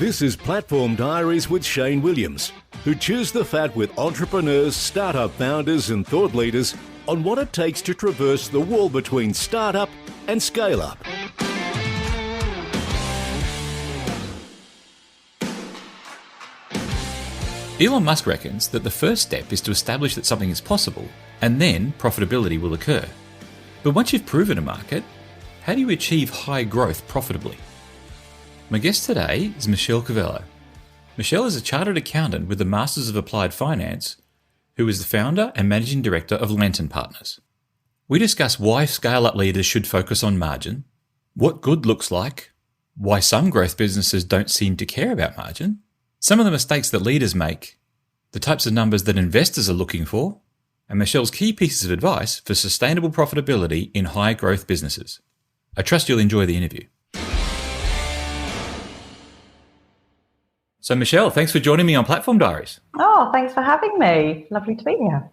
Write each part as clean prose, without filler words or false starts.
This is Platform Diaries with Shane Williams, who chews the fat with entrepreneurs, startup founders and thought leaders on what it takes to traverse the wall between startup and scale up. Elon Musk reckons that the first step is to establish that something is possible, and then profitability will occur. But once you've proven a market, how do you achieve high growth profitably? My guest today is Michelle Kvello. Michelle is a chartered accountant with a Masters of Applied Finance, who is the founder and managing director of Lantern Partners. We discuss why scale-up leaders should focus on margin, what good looks like, why some growth businesses don't seem to care about margin, some of the mistakes that leaders make, the types of numbers that investors are looking for, and Michelle's key pieces of advice for sustainable profitability in high growth businesses. I trust you'll enjoy the interview. So Michelle, thanks for joining me on Platform Diaries. Oh, thanks for having me. Lovely to be here.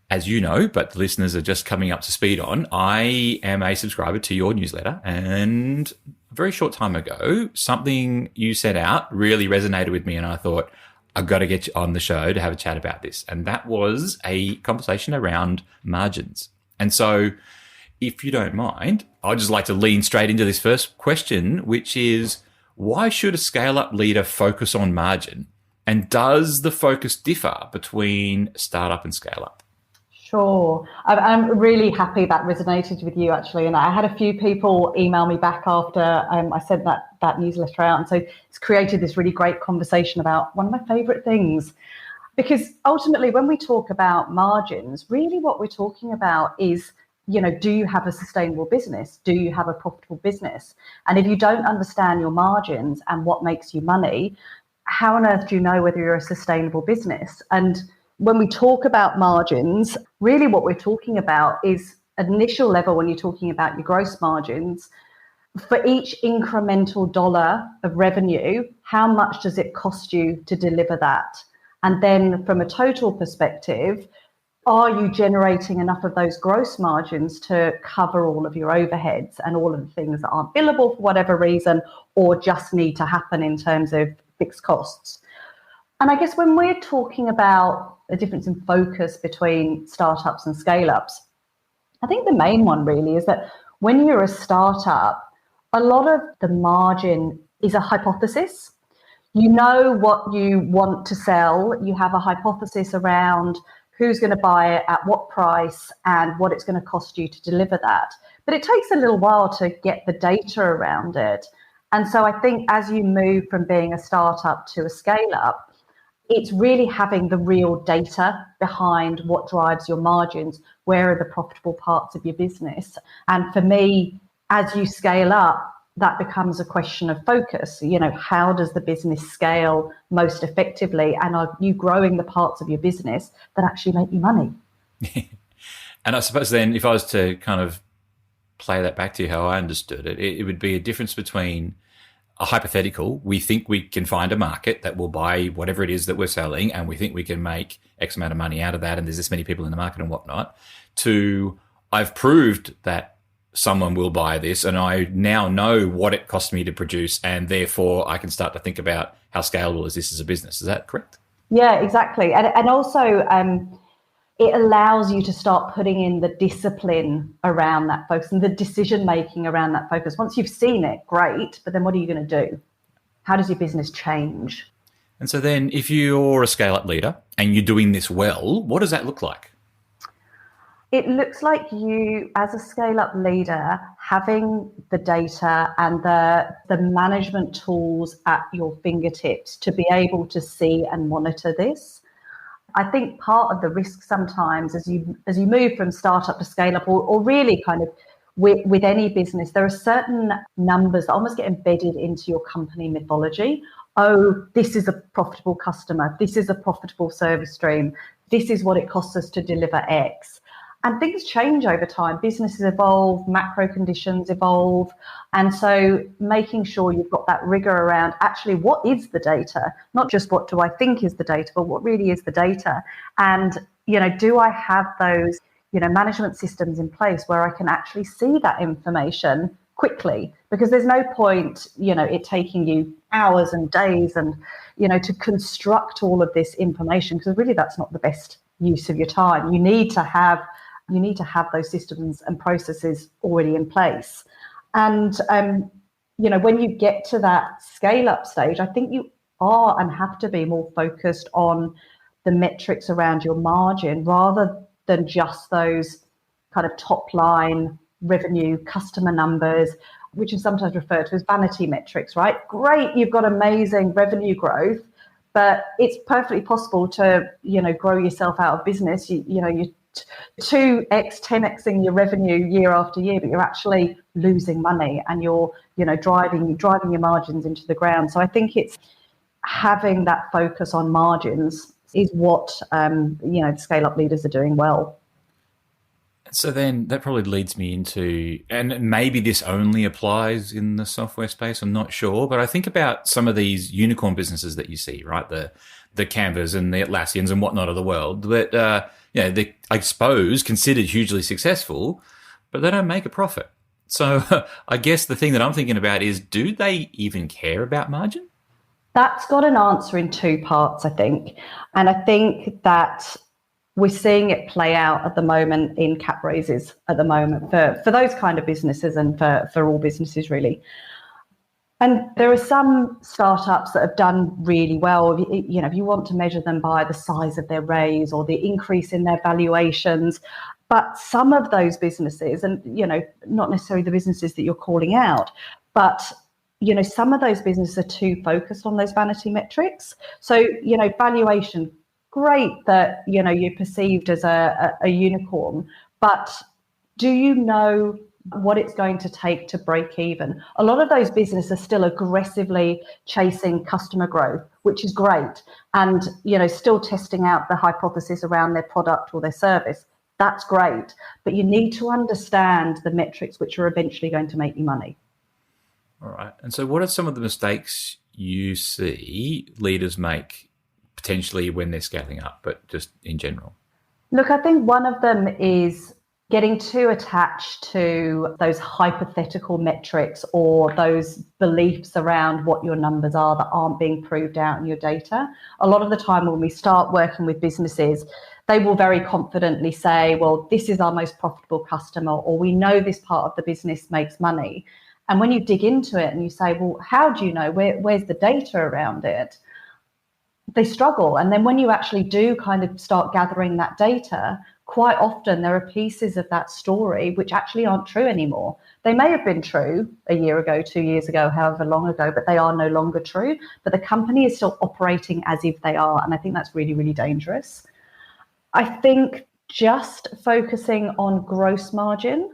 As you know, but the listeners are just coming up to speed on, I am a subscriber to your newsletter, and a very short time ago, something you set out really resonated with me, and I thought, I've got to get you on the show to have a chat about this. And that was a conversation around margins. And so if you don't mind, I'd just like to lean straight into this first question, which is, why should a scale-up leader focus on margin? And does the focus differ between startup and scale-up? Sure. I'm really happy that resonated with you, actually. And I had a few people email me back after I sent that newsletter out. And so it's created this really great conversation about one of my favorite things. Because ultimately, when we talk about margins, really what we're talking about is, do you have a sustainable business? Do you have a profitable business? And if you don't understand your margins and what makes you money, how on earth do you know whether you're a sustainable business? And when we talk about margins, really what we're talking about is initial level when you're talking about your gross margins. For each incremental dollar of revenue, how much does it cost you to deliver that? And then from a total perspective, are you generating enough of those gross margins to cover all of your overheads and all of the things that aren't billable for whatever reason, or just need to happen in terms of fixed costs? And I guess when we're talking about a difference in focus between startups and scale-ups, I think the main one really is that when you're a startup, a lot of the margin is a hypothesis. You know what you want to sell. You have a hypothesis around who's going to buy it at what price and what it's going to cost you to deliver that. But it takes a little while to get the data around it. And so I think as you move from being a startup to a scale-up, it's really having the real data behind what drives your margins. Where are the profitable parts of your business? And for me, as you scale up, that becomes a question of focus. How does the business scale most effectively? And are you growing the parts of your business that actually make you money? And I suppose then if I was to kind of play that back to you how I understood it, it would be a difference between a hypothetical. We think we can find a market that will buy whatever it is that we're selling, and we think we can make X amount of money out of that, and there's this many people in the market and whatnot, to I've proved that someone will buy this, and I now know what it cost me to produce, and therefore I can start to think about how scalable is this as a business. Is that correct? Yeah, exactly. And also it allows you to start putting in the discipline around that focus and the decision making around that focus. Once you've seen it, great, but then what are you going to do? How does your business change? And so then if you're a scale-up leader and you're doing this well, what does that look like? It looks like you, as a scale-up leader, having the data and the management tools at your fingertips to be able to see and monitor this. I think part of the risk sometimes as you move from startup to scale-up, or really kind of with any business, there are certain numbers that almost get embedded into your company mythology. Oh, this is a profitable customer. This is a profitable service stream. This is what it costs us to deliver X. And things change over time. Businesses evolve, macro conditions evolve. And so making sure you've got that rigor around actually what is the data, not just what do I think is the data, but what really is the data. And, do I have those, management systems in place where I can actually see that information quickly, because there's no point, it taking you hours and days and, to construct all of this information, because really that's not the best use of your time. You need to have those systems and processes already in place. And, when you get to that scale up stage, I think you are and have to be more focused on the metrics around your margin rather than just those kind of top line revenue, customer numbers, which is sometimes referred to as vanity metrics, right? Great, you've got amazing revenue growth, but it's perfectly possible to, grow yourself out of business. You're 2x, 10xing your revenue year after year, but you're actually losing money and you're, driving your margins into the ground. So I think it's having that focus on margins is what, the scale-up leaders are doing well. So then that probably leads me into, and maybe this only applies in the software space, I'm not sure, but I think about some of these unicorn businesses that you see, right? The Canvas and the Atlassians and whatnot of the world that, they're, I suppose, considered hugely successful, but they don't make a profit. So I guess the thing that I'm thinking about is, do they even care about margin? That's got an answer in two parts, I think. And I think that we're seeing it play out at the moment in cap raises at the moment for those kind of businesses and for all businesses, really. And there are some startups that have done really well. If you want to measure them by the size of their raise or the increase in their valuations, but some of those businesses, and, not necessarily the businesses that you're calling out, but, some of those businesses are too focused on those vanity metrics. So, valuation, great that, you're perceived as a unicorn, but do you know what it's going to take to break even? A lot of those businesses are still aggressively chasing customer growth, which is great, and, still testing out the hypothesis around their product or their service. That's great, but you need to understand the metrics which are eventually going to make you money. All right. And so what are some of the mistakes you see leaders make potentially when they're scaling up, but just in general? Look, I think one of them is getting too attached to those hypothetical metrics or those beliefs around what your numbers are that aren't being proved out in your data. A lot of the time when we start working with businesses, they will very confidently say, well, this is our most profitable customer, or we know this part of the business makes money. And when you dig into it and you say, well, how do you know? Where's the data around it? They struggle. And then when you actually do kind of start gathering that data, quite often there are pieces of that story which actually aren't true anymore. They may have been true a year ago, 2 years ago, however long ago, but they are no longer true. But the company is still operating as if they are. And I think that's really, really dangerous. I think just focusing on gross margin,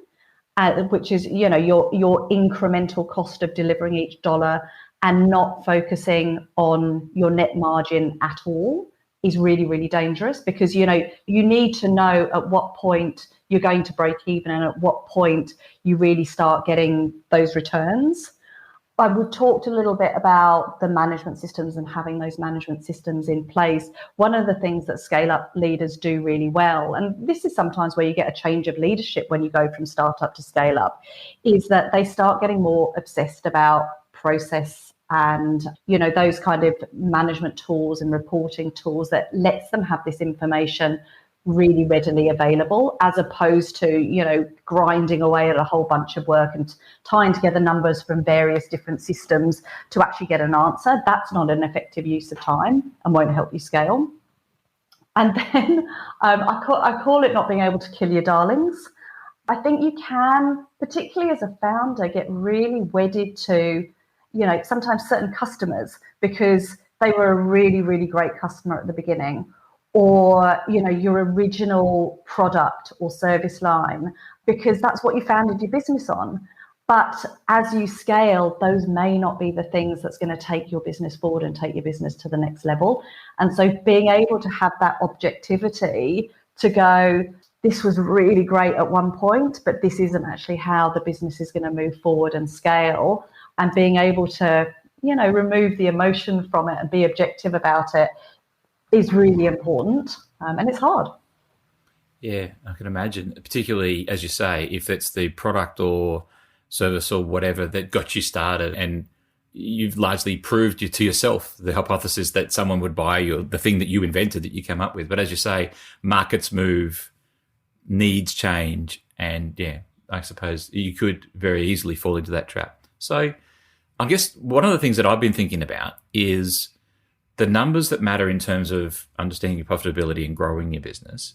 which is, your incremental cost of delivering each dollar, and not focusing on your net margin at all is really, really dangerous, because, you need to know at what point you're going to break even and at what point you really start getting those returns. We've talked a little bit about the management systems and having those management systems in place. One of the things that scale-up leaders do really well, and this is sometimes where you get a change of leadership when you go from startup to scale-up, is that they start getting more obsessed about process and, those kind of management tools and reporting tools that lets them have this information really readily available, as opposed to, grinding away at a whole bunch of work and tying together numbers from various different systems to actually get an answer. That's not an effective use of time and won't help you scale. And then I call it not being able to kill your darlings. I think you can, particularly as a founder, get really wedded to, sometimes certain customers because they were a really, really great customer at the beginning, or, your original product or service line, because that's what you founded your business on. But as you scale, those may not be the things that's going to take your business forward and take your business to the next level. And so being able to have that objectivity to go, this was really great at one point, but this isn't actually how the business is going to move forward and scale, and being able to, remove the emotion from it and be objective about it is really important, and it's hard. Yeah, I can imagine, particularly, as you say, if it's the product or service or whatever that got you started, and you've largely proved to yourself the hypothesis that someone would buy you, the thing that you invented that you came up with. But as you say, markets move, needs change, and I suppose you could very easily fall into that trap. So I guess one of the things that I've been thinking about is the numbers that matter in terms of understanding your profitability and growing your business.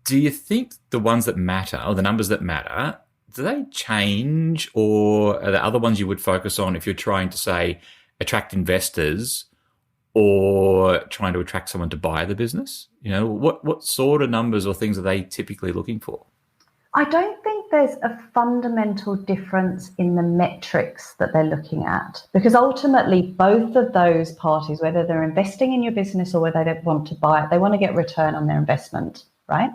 Do you think the ones that matter, or the numbers that matter, do they change, or are there other ones you would focus on if you're trying to, say, attract investors or trying to attract someone to buy the business? What sort of numbers or things are they typically looking for? I don't think there's a fundamental difference in the metrics that they're looking at, because ultimately both of those parties, whether they're investing in your business or whether they want to buy it, they want to get return on their investment, right?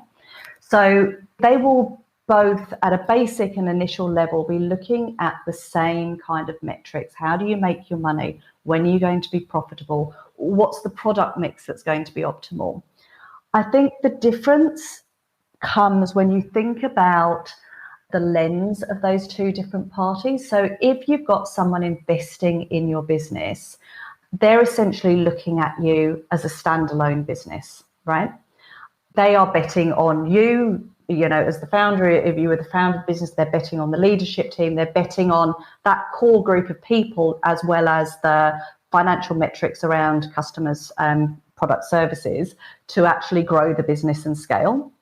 So they will both at a basic and initial level be looking at the same kind of metrics. How do you make your money? When are you going to be profitable? What's the product mix that's going to be optimal? I think the difference comes when you think about the lens of those two different parties. So if you've got someone investing in your business, they're essentially looking at you as a standalone business, right? They are betting on you, as the founder. If you were the founder of the business, they're betting on the leadership team. They're betting on that core group of people, as well as the financial metrics around customers, product, services, to actually grow the business and scale.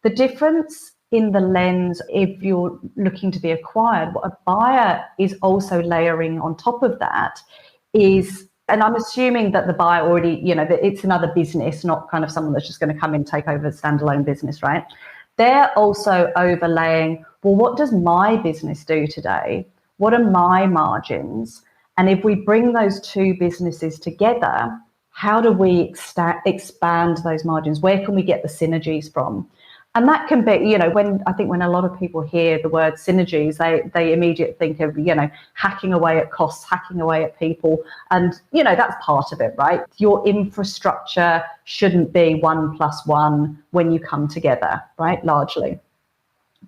The difference in the lens, if you're looking to be acquired, what a buyer is also layering on top of that is, and I'm assuming that the buyer already, that it's another business, not kind of someone that's just going to come in and take over the standalone business, right? They're also overlaying, well, what does my business do today? What are my margins? And if we bring those two businesses together, how do we expand those margins? Where can we get the synergies from? And that can be, when a lot of people hear the word synergies, they immediately think of, hacking away at costs, hacking away at people. And, that's part of it, right? Your infrastructure shouldn't be 1 + 1 when you come together, right? Largely.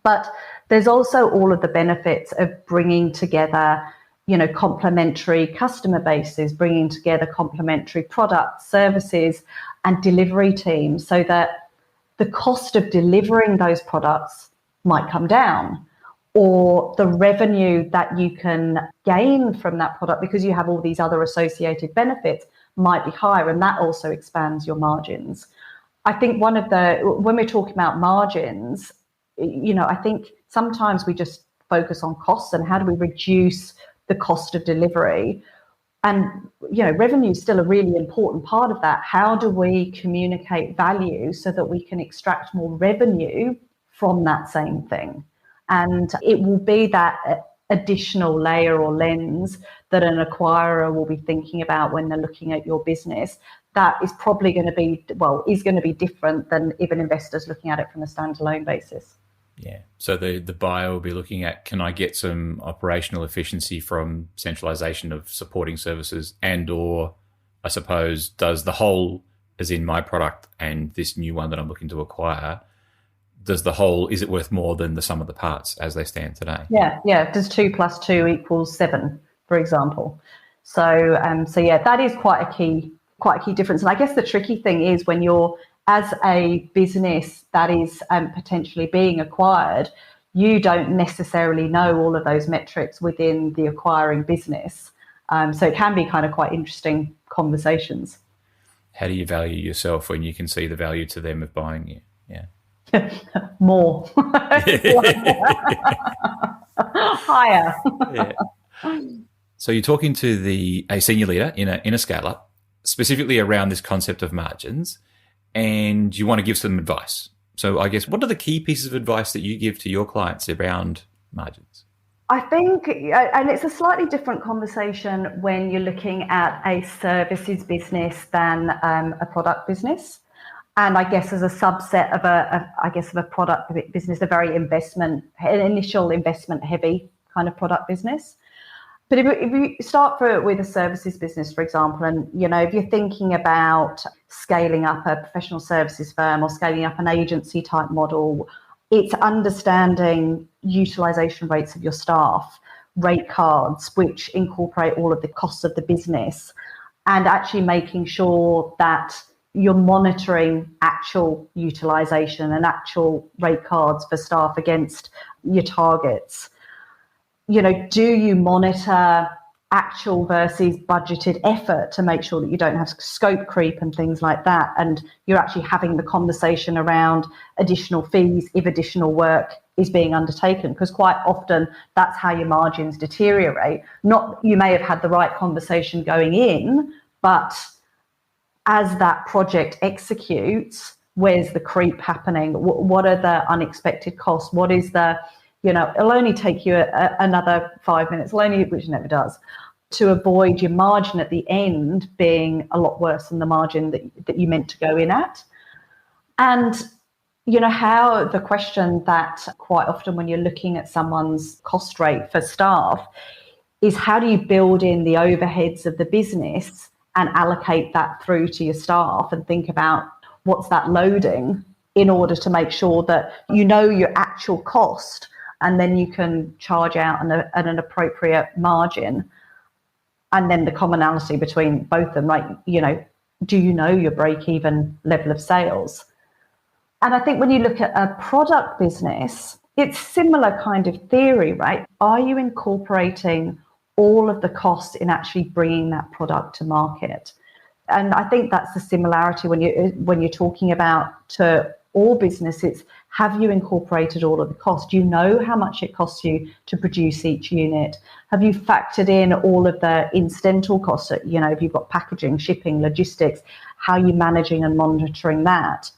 But there's also all of the benefits of bringing together, complementary customer bases, bringing together complementary products, services, and delivery teams, so that the cost of delivering those products might come down, or the revenue that you can gain from that product because you have all these other associated benefits might be higher, and that also expands your margins. I think when we're talking about margins, I think sometimes we just focus on costs and how do we reduce the cost of delivery. And, revenue is still a really important part of that. How do we communicate value so that we can extract more revenue from that same thing? And it will be that additional layer or lens that an acquirer will be thinking about when they're looking at your business. That is probably going to be different than if an investor's looking at it from a standalone basis. Yeah. So the buyer will be looking at, can I get some operational efficiency from centralization of supporting services, and or I suppose does the whole, as in my product and this new one that I'm looking to acquire, is it worth more than the sum of the parts as they stand today? Yeah. Does 2 + 2 = 7, for example? So that is quite a key difference. And I guess the tricky thing is when you're, as a business that is potentially being acquired, you don't necessarily know all of those metrics within the acquiring business. So it can be kind of quite interesting conversations. How do you value yourself when you can see the value to them of buying you? Yeah. More. Higher. Yeah. So you're talking to a senior leader in a scale-up, specifically around this concept of margins, and you want to give some advice. So I guess, what are the key pieces of advice that you give to your clients around margins? I think, and it's a slightly different conversation when you're looking at a services business than a product business. And I guess as a subset of a product business, a very initial investment heavy kind of product business. But if you start with a services business, for example, and if you're thinking about scaling up a professional services firm or scaling up an agency type model, it's understanding utilization rates of your staff, rate cards, which incorporate all of the costs of the business, and actually making sure that you're monitoring actual utilization and actual rate cards for staff against your targets. Do you monitor actual versus budgeted effort to make sure that you don't have scope creep and things like that, and you're actually having the conversation around additional fees if additional work is being undertaken, because quite often that's how your margins deteriorate. Not you may have had the right conversation going in, but as that project executes, where's the creep happening? What are the unexpected costs? What is the, it'll only take you another 5 minutes, which it never does, to avoid your margin at the end being a lot worse than the margin that you meant to go in at. And, how the question that quite often when you're looking at someone's cost rate for staff is how do you build in the overheads of the business and allocate that through to your staff and think about what's that loading in order to make sure that your actual cost, and then you can charge out at an appropriate margin. And then the commonality between both of them, like, do you know your break-even level of sales? And I think when you look at a product business, it's similar kind of theory, right? Are you incorporating all of the costs in actually bringing that product to market? And I think that's the similarity when you're talking about to all businesses. Have you incorporated all of the costs? Do you know how much it costs you to produce each unit? Have you factored in all of the incidental costs? If you've got packaging, shipping, logistics, how are you managing and monitoring that?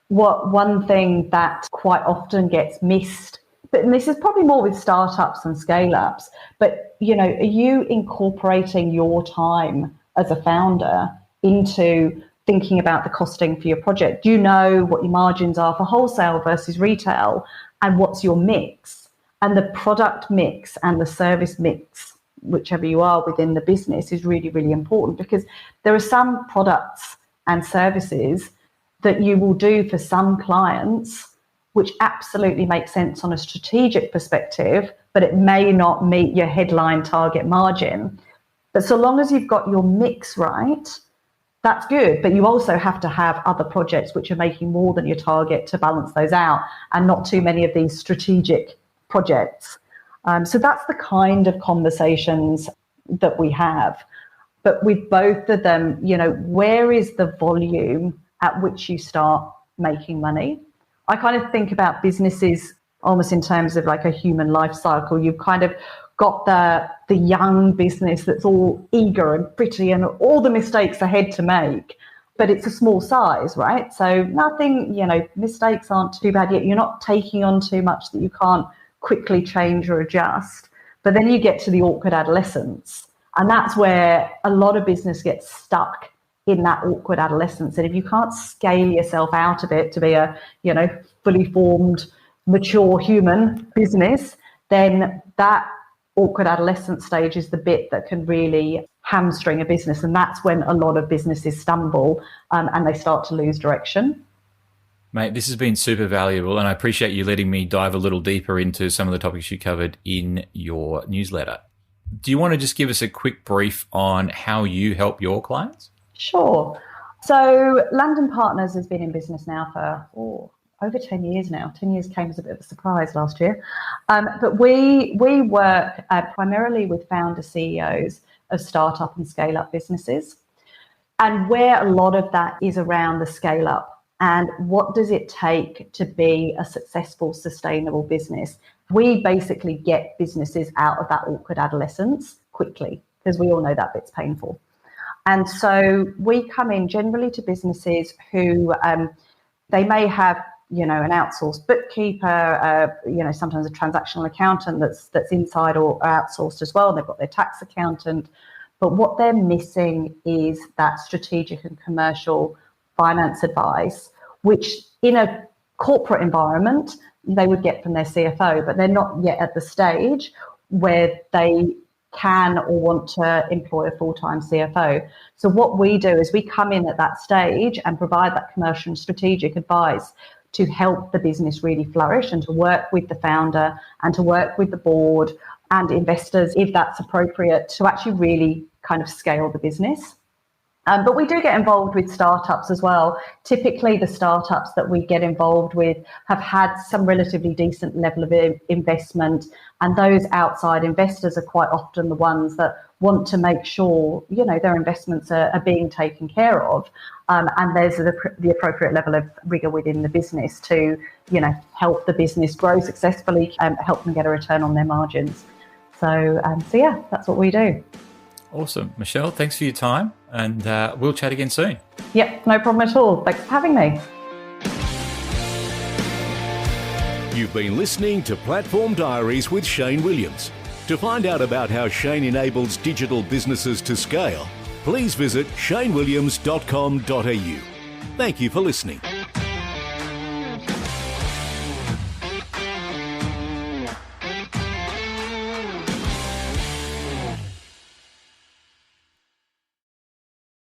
One thing that quite often gets missed, but this is probably more with startups and scale-ups, but, are you incorporating your time as a founder into thinking about the costing for your project? Do you know what your margins are for wholesale versus retail, and what's your mix? And the product mix and the service mix, whichever you are within the business, is really, really important, because there are some products and services that you will do for some clients which absolutely makes sense on a strategic perspective, but it may not meet your headline target margin. But so long as you've got your mix right, that's good. But you also have to have other projects which are making more than your target to balance those out, and not too many of these strategic projects. So that's the kind of conversations that we have. But with both of them, where is the volume at which you start making money? I kind of think about businesses almost in terms of like a human life cycle. You've kind of got the young business that's all eager and pretty and all the mistakes ahead to make, but it's a small size, right? So nothing, mistakes aren't too bad yet. You're not taking on too much that you can't quickly change or adjust. But then you get to the awkward adolescence, and that's where a lot of business gets stuck in that awkward adolescence. And if you can't scale yourself out of it to be a, fully formed, mature human business, then that awkward adolescent stage is the bit that can really hamstring a business. And that's when a lot of businesses stumble and they start to lose direction. Mate, this has been super valuable, and I appreciate you letting me dive a little deeper into some of the topics you covered in your newsletter. Do you want to just give us a quick brief on how you help your clients? Sure. So London Partners has been in business now for over 10 years now. 10 years came as a bit of a surprise last year. But we work primarily with founder CEOs of startup and scale-up businesses. And where a lot of that is around the scale-up and what does it take to be a successful, sustainable business. We basically get businesses out of that awkward adolescence quickly, because we all know that bit's painful. And so we come in generally to businesses who they may have, an outsourced bookkeeper, sometimes a transactional accountant that's inside or outsourced as well. They've got their tax accountant, but what they're missing is that strategic and commercial finance advice, which in a corporate environment they would get from their CFO, but they're not yet at the stage where they can or want to employ a full-time CFO. So what we do is we come in at that stage and provide that commercial and strategic advice to help the business really flourish and to work with the founder and to work with the board and investors, if that's appropriate, to actually really kind of scale the business. But we do get involved with startups as well. Typically, the startups that we get involved with have had some relatively decent level of investment, and those outside investors are quite often the ones that want to make sure, you know, their investments are being taken care of, and there's the appropriate level of rigor within the business to, you know, help the business grow successfully and help them get a return on their margins. So yeah, that's what we do. Awesome. Michelle, thanks for your time, and we'll chat again soon. Yep, no problem at all. Thanks for having me. You've been listening to Platform Diaries with Shane Williams. To find out about how Shane enables digital businesses to scale, please visit shanewilliams.com.au. Thank you for listening.